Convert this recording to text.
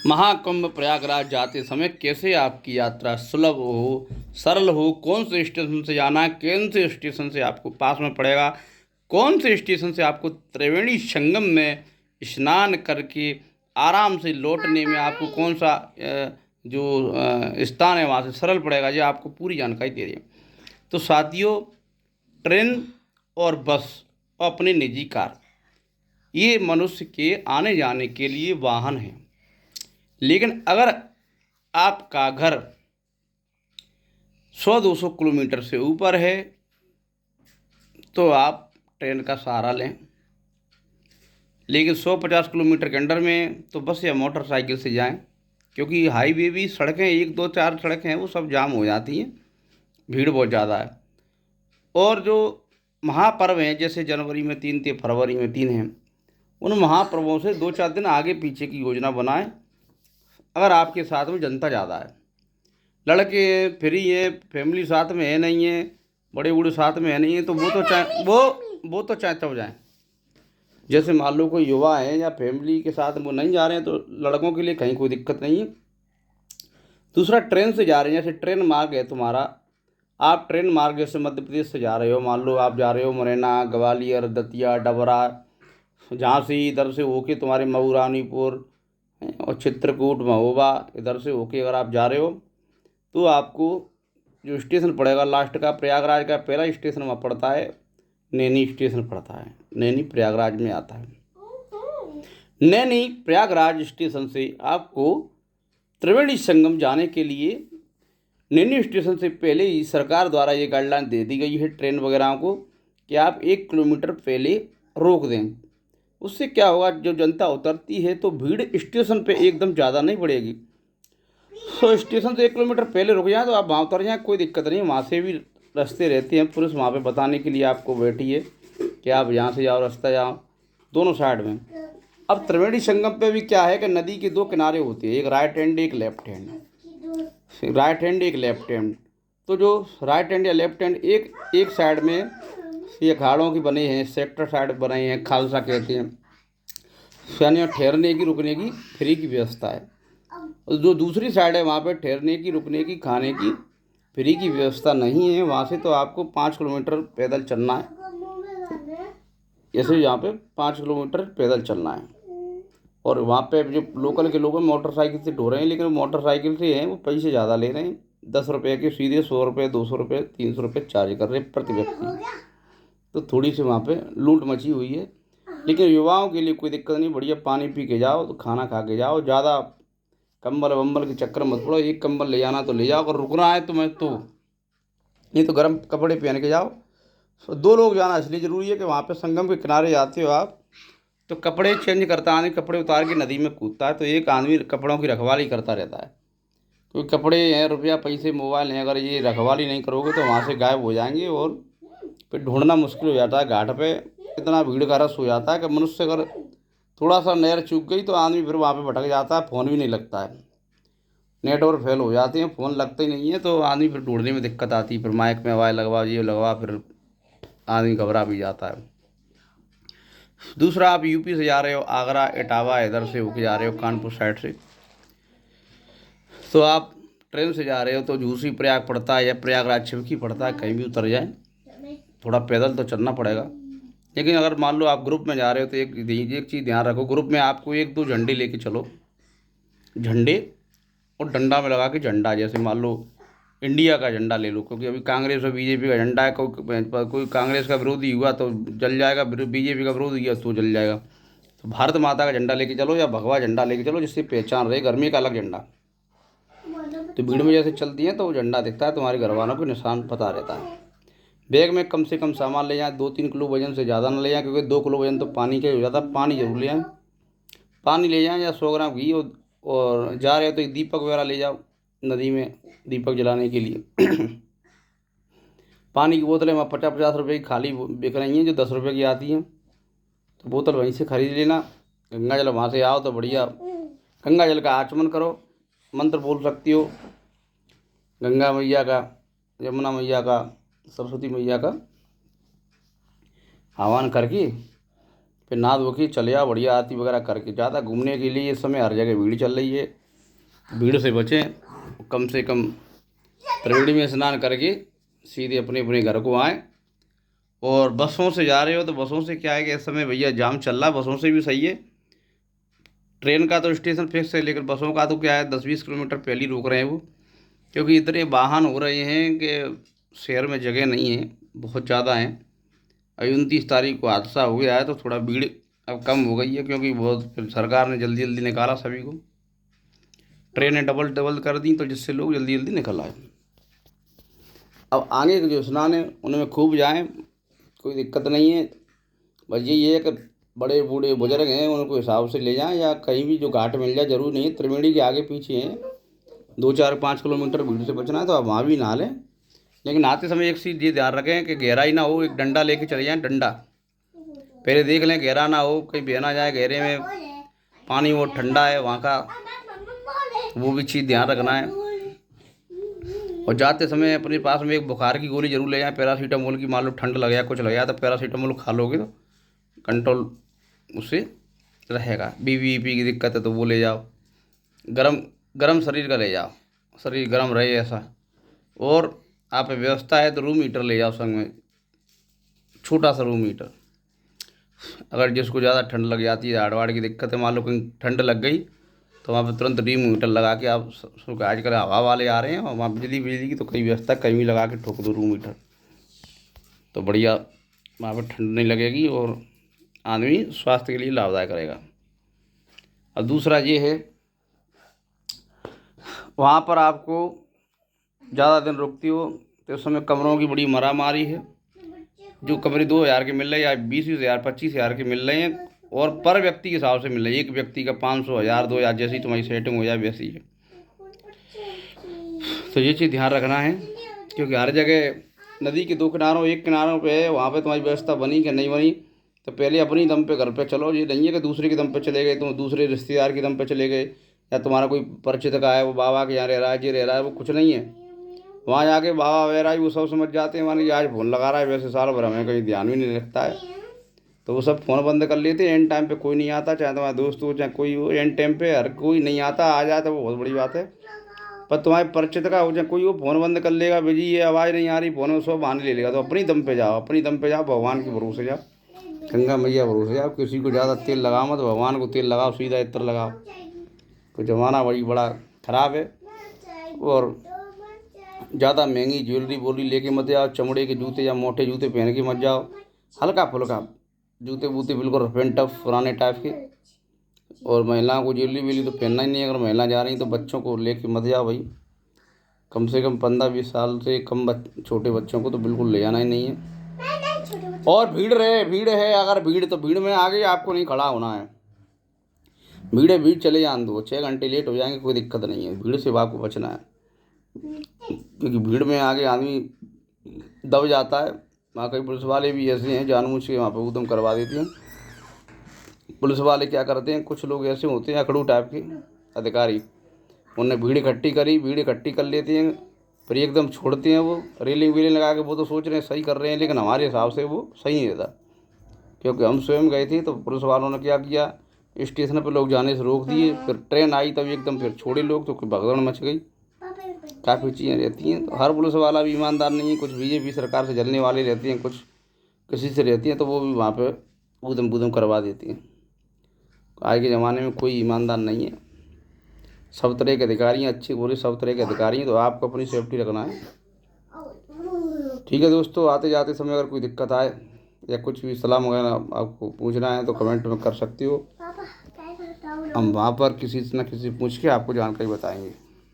महाकुंभ प्रयागराज जाते समय कैसे आपकी यात्रा सुलभ हो, सरल हो, कौन से स्टेशन से जाना है, कौन से स्टेशन से आपको पास में पड़ेगा, कौन से स्टेशन से आपको त्रिवेणी संगम में स्नान करके आराम से लौटने में आपको कौन सा स्थान है वहाँ से सरल पड़ेगा, ये आपको पूरी जानकारी दे रही है। तो साथियों, ट्रेन और बस और अपनी निजी कार, ये मनुष्य के आने जाने के लिए वाहन हैं। लेकिन अगर आपका घर 100-200 किलोमीटर से ऊपर है तो आप ट्रेन का सहारा लें। लेकिन 150 किलोमीटर के अंडर में तो बस या मोटरसाइकिल से जाएं, क्योंकि हाईवे भी सड़कें 1 2 4 सड़कें हैं वो सब जाम हो जाती हैं, भीड़ बहुत ज़्यादा है। और जो महापर्व हैं जैसे जनवरी में 3 थे, फरवरी में 3 हैं, उन महापर्वों से 2 4 दिन आगे पीछे की योजना बनाएं। अगर आपके साथ में जनता ज़्यादा है, लड़के हैं, फ्री है, फैमिली साथ में है नहीं है, बड़े बूढ़े साथ में है नहीं है, तो वो तो चाहे तब जाएँ। जैसे मान लो कोई युवा है या फैमिली के साथ वो नहीं जा रहे हैं तो लड़कों के लिए कहीं कोई दिक्कत नहीं है। दूसरा, ट्रेन से जा रहे हैं, जैसे ट्रेन मार्ग है तुम्हारा, आप ट्रेन मार्ग जैसे मध्य प्रदेश से जा रहे हो, मान लो आप जा रहे हो मुरैना, ग्वालियर, दतिया, डबरा, झांसी, इधर से होके तुम्हारे मऊ, रानीपुर और चित्रकूट, महोबा, इधर से होके अगर आप जा रहे हो तो आपको जो स्टेशन पड़ेगा लास्ट का, प्रयागराज का पहला स्टेशन वहाँ पड़ता है, नैनी स्टेशन पड़ता है। नैनी प्रयागराज में आता है। नैनी प्रयागराज स्टेशन से आपको त्रिवेणी संगम जाने के लिए नैनी स्टेशन से पहले ही सरकार द्वारा ये गाइडलाइन दे दी गई है ट्रेन वगैरह को कि आप 1 किलोमीटर पहले रोक दें। उससे क्या होगा, जो जनता उतरती है तो भीड़ स्टेशन पे एकदम ज़्यादा नहीं बढ़ेगी। तो स्टेशन से 1 किलोमीटर पहले रुक जाएं तो आप वहाँ उतर जाएं, कोई दिक्कत नहीं। वहाँ से भी रास्ते रहते हैं, पुलिस वहाँ पे बताने के लिए आपको बैठी है कि आप यहाँ से जाओ, रास्ता जाओ, दोनों साइड में। अब त्रिवेणी संगम पे भी क्या है कि नदी के 2 किनारे होते हैं, एक राइट हैंड एक लेफ्ट हैंड, राइट हैंड एक लेफ्ट हैंड। तो जो राइट हैंड या लेफ्ट हैंड एक साइड में ये अखाड़ों की बने हैं, सेक्टर साइड बने हैं, खालसा कहते हैं, यानी ठहरने की रुकने की फ्री की व्यवस्था है। और जो दूसरी साइड है वहाँ पे ठहरने की, रुकने की, खाने की फ्री की व्यवस्था नहीं है। वहाँ से तो आपको 5 किलोमीटर पैदल चलना है। जैसे यहाँ पे 5 किलोमीटर पैदल चलना है। और वहाँ पे जो लोकल के लोग हैं मोटरसाइकिल से ढो रहे हैं, लेकिन मोटरसाइकिल से हैं वो पैसे ज़्यादा ले रहे हैं, 10 रुपये के सीधे 100 रुपये, 200 रुपये, 300 रुपये चार्ज कर रहे हैं प्रति व्यक्ति। तो थोड़ी सी वहाँ पे लूट मची हुई है। लेकिन युवाओं के लिए कोई दिक्कत नहीं, बढ़िया पानी पी के जाओ, तो खाना खा के जाओ, ज़्यादा कंबल वम्बल के चक्कर मत पड़ो। एक कंबल ले जाना तो ले जाओ, अगर रुकना है तुम्हें तो, नहीं तो गर्म कपड़े पहन के जाओ। तो 2 लोग जाना इसलिए ज़रूरी है कि वहाँ पे संगम के किनारे जाते हो आप तो कपड़े चेंज करता आदमी कपड़े उतार के नदी में कूदता है, तो एक आदमी कपड़ों की रखवाली करता रहता है। क्योंकि कपड़े हैं, रुपया, पैसे, मोबाइल हैं, अगर ये रखवाली नहीं करोगे तो वहाँ से गायब हो जाएंगे और फिर ढूंढना मुश्किल हो जाता है। घाट पे इतना भीड़ का रस हो जाता है कि मनुष्य अगर थोड़ा सा नहर चूक गई तो आदमी फिर वहाँ पे भटक जाता है, फ़ोन भी नहीं लगता है, नेटवर्क फेल हो जाते हैं, फ़ोन लगते ही नहीं है, तो आदमी फिर ढूंढने में दिक्कत आती है। फिर माइक में आवाज़ लगवा, ये लगवा, फिर आदमी घबरा भी जाता है। दूसरा, आप यूपी से जा रहे हो, आगरा, इटावा, इधर से होके जा रहे हो कानपुर साइड से, तो आप ट्रेन से जा रहे हो तो झूसी प्रयाग पड़ता है या प्रयागराज छिवकी पड़ता है, कहीं भी उतर जाए, थोड़ा पैदल तो चलना पड़ेगा। लेकिन अगर मान लो आप ग्रुप में जा रहे हो तो एक चीज़ ध्यान रखो, ग्रुप में आपको 1 2 झंडे लेके चलो, झंडे और डंडा में लगा के झंडा, जैसे मान लो इंडिया का झंडा ले लो, क्योंकि अभी कांग्रेस और बीजेपी का झंडा है, कोई कांग्रेस का विरोधी हुआ तो जल जाएगा, बीजेपी का विरोधी हुआ तो जल जाएगा। तो भारत माता का झंडा लेके चलो या भगवा झंडा लेके चलो, जिससे पहचान रहे, गर्मी का अलग झंडा। तो भीड़ में जैसे चलती है तो वो झंडा दिखता है, तुम्हारे घर वालों को निशान पता रहता है। बैग में कम से कम सामान ले जाएं, 2 3 किलो वजन से ज़्यादा ना ले जाएं, क्योंकि 2 किलो वजन तो पानी का ही हो जाता है। पानी जरूर ले जाएं, पानी ले जाएं या 100 ग्राम घी, और जा रहे हो तो एक दीपक वगैरह ले जाओ नदी में दीपक जलाने के लिए। पानी की बोतलें वहाँ 50 50 रुपये की खाली बिक रही हैं, जो 10 रुपये की आती हैं, तो बोतल वहीं से खरीद लेना। गंगा जल वहाँ से आओ तो बढ़िया गंगा जल का आचमन करो, मंत्र बोल सकती हो गंगा मैया का, यमुना मैया का, सरस्वती मैया का आह्वान करके फिर नहा धो के चले आओ, बढ़िया आरती वगैरह करके। ज़्यादा घूमने के लिए इस समय हर जगह भीड़ चल रही है, भीड़ से बचें। कम से कम त्रिवेणी में स्नान करके सीधे अपने अपने घर को आएँ। और बसों से जा रहे हो तो बसों से क्या है कि इस समय भैया जाम चल रहा है, बसों से भी सही है। ट्रेन का तो स्टेशन फिक्स है, लेकिन बसों का तो क्या है 10-20 किलोमीटर पहले ही रोक रहे हैं वो, क्योंकि इतने वाहन हो रहे हैं कि शहर में जगह नहीं है, बहुत ज़्यादा हैं। अभी 29 तारीख को हादसा हो गया है तो थोड़ा भीड़ अब कम हो गई है, क्योंकि बहुत फिर सरकार ने जल्दी जल्दी निकाला सभी को, ट्रेनें डबल डबल कर दी, तो जिससे लोग जल्दी जल्दी निकल आए। अब आगे के जो स्नान है उनमें खूब जाएं, कोई दिक्कत नहीं है। बस यही है कि बड़े बूढ़े बुजुर्ग हैं उनको हिसाब से ले जाएं, या कहीं भी जो घाट मिल जाए, जरूरी नहीं है त्रिवेणी के आगे पीछे हैं 2-4-5 किलोमीटर भीड़ से बचना है तो आप वहाँ भी नहा लें। लेकिन नहाते समय एक चीज़ ये ध्यान रखें कि गहराई ना हो, एक डंडा लेके चले जाएं, डंडा पहले देख लें गहरा ना हो, कहीं बह ना जाए गहरे में, पानी वो ठंडा है वहाँ का, वो भी चीज़ ध्यान रखना है। और जाते समय अपने पास में एक बुखार की गोली जरूर ले जाएं, पैरासीटामोल की। मान लो ठंड लग गया, कुछ लग गया तो पैरासीटामोल खा लोगे तो कंट्रोल उससे रहेगा। बीपी की दिक्कत है तो वो ले जाओ, गरम गरम शरीर का ले जाओ, शरीर गरम रहे ऐसा। और आप व्यवस्था है तो रूम हीटर ले जाओ संग में, छोटा सा रूम हीटर। अगर जिसको ज़्यादा ठंड लग जाती है, हाड़ की दिक्कत है, मान लो कहीं ठंड लग गई तो वहाँ पे तुरंत रूम हीटर लगा के आप, आजकल हवा वाले आ रहे हैं और वहाँ बिजली की तो कई व्यवस्था, कहीं भी लगा के ठोक दो रूम हीटर, तो बढ़िया वहाँ पर ठंड नहीं लगेगी और आदमी स्वास्थ्य के लिए लाभदायक रहेगा। और दूसरा ये है, वहाँ पर आपको ज़्यादा दिन रुकती हो तो इस समय कमरों की बड़ी मारामारी है। जो कमरे 2,000 के मिल रहे हैं या 20,000 25,000 के मिल रहे हैं, और पर व्यक्ति के हिसाब से मिल रही है। एक व्यक्ति का 500, 1000, 2000 जैसी तुम्हारी सेटिंग हो जाए वैसी है। तो ये चीज़ ध्यान रखना है, क्योंकि हर जगह नदी के 2 किनारों, एक किनारों पे है वहाँ पे तुम्हारी व्यवस्था बनी कि नहीं बनी, तो पहले अपनी दम पे घर पे चलो। ये नहीं है कि दूसरे के दम पे चले गए, तुम दूसरे रिश्तेदार के दम पे चले गए, या तुम्हारा कोई परिचित का है वो बाबा के यहाँ रह रहा है, ये रह रहा है, वो कुछ नहीं है। वहाँ जाके बाबा वगैरह वो सब समझ जाते हैं, माने आज फोन लगा रहा है, वैसे साल भर हमें कहीं ध्यान भी नहीं रखता है, तो वो सब फ़ोन बंद कर लेते हैं। एंड टाइम पे कोई नहीं आता, चाहे तुम्हारा दोस्त हो चाहे कोई हो, एंड टाइम पे हर कोई नहीं आता, आ जाता वो बहुत बड़ी बात है। पर तुम्हारे परिचित का हो चाहे कोई हो, फ़ोन बंद कर लेगा, बिजी ये आवाज़ नहीं आ रही, फ़ोन में सो बहाने ले लेगा। तो अपनी दम पे जाओ, अपनी दम पे जाओ, भगवान के भरोसे जाओ, गंगा मैया भरोसे जाओ। किसी को ज़्यादा तेल लगाओ मत, भगवान को तेल लगाओ, सीधा इत्र लगाओ। तो ज़माना बड़ा ख़राब है। और ज़्यादा महंगी ज्वेलरी लेके मत जाओ, चमड़े के जूते या मोटे जूते पहन के मत जाओ, हल्का फुल्का जूते बूते बिल्कुल रफ एंड टफ पुराने टाइप के। और महिलाओं को ज्वेलरी तो पहनना ही नहीं है। अगर महिला जा रही तो बच्चों को लेके मत जाओ भाई, कम से कम 15-20 साल से कम छोटे बच्चों को तो बिल्कुल ले जाना ही नहीं है। और भीड़ है, अगर भीड़ तो भीड़ में आगे आपको नहीं खड़ा होना है। भीड़ चले जान दो, 6 घंटे लेट हो जाएंगे, कोई दिक्कत नहीं है, भीड़ से आपको बचना है। क्योंकि भीड़ में आगे आदमी दब जाता है। वहाँ कई पुलिस वाले भी ऐसे हैं जानबूझ के वहाँ पर उद्यम करवा देते हैं। पुलिस वाले क्या करते हैं, कुछ लोग ऐसे होते हैं अकड़ू टाइप के अधिकारी, उन्हें भीड़ इकट्ठी कर लेते हैं, फिर एकदम छोड़ते हैं। वो रेलिंग वेलिंग लगा के वो तो सोच रहे हैं सही कर रहे हैं, लेकिन हमारे हिसाब से वो सही नहीं रहता। क्योंकि हम स्वयं गए थे तो पुलिस वालों ने क्या किया, स्टेशन पर लोग जाने से रोक दिए, फिर ट्रेन आई तब एकदम फिर छोड़े लोग, तो कोई भगदड़ मच गई। काफ़ी चीज़ें रहती हैं। तो हर पुलिस वाला भी ईमानदार नहीं है, कुछ बीजेपी सरकार से जलने वाले रहते हैं, कुछ किसी से रहती हैं, तो वो भी वहाँ पे ऊधम करवा देती हैं। आज के ज़माने में कोई ईमानदार नहीं है, सब तरह के अधिकारी हैं, अच्छे बुरे सब तरह के अधिकारी हैं। तो आपको अपनी सेफ्टी रखना है। ठीक है दोस्तों, आते जाते समय अगर कोई दिक्कत आए या कुछ भी सलाह वगैरह आपको पूछना है तो कमेंट में कर सकते हो। हम वहाँ पर किसी से न किसी पूछ के आपको जानकारी बताएंगे।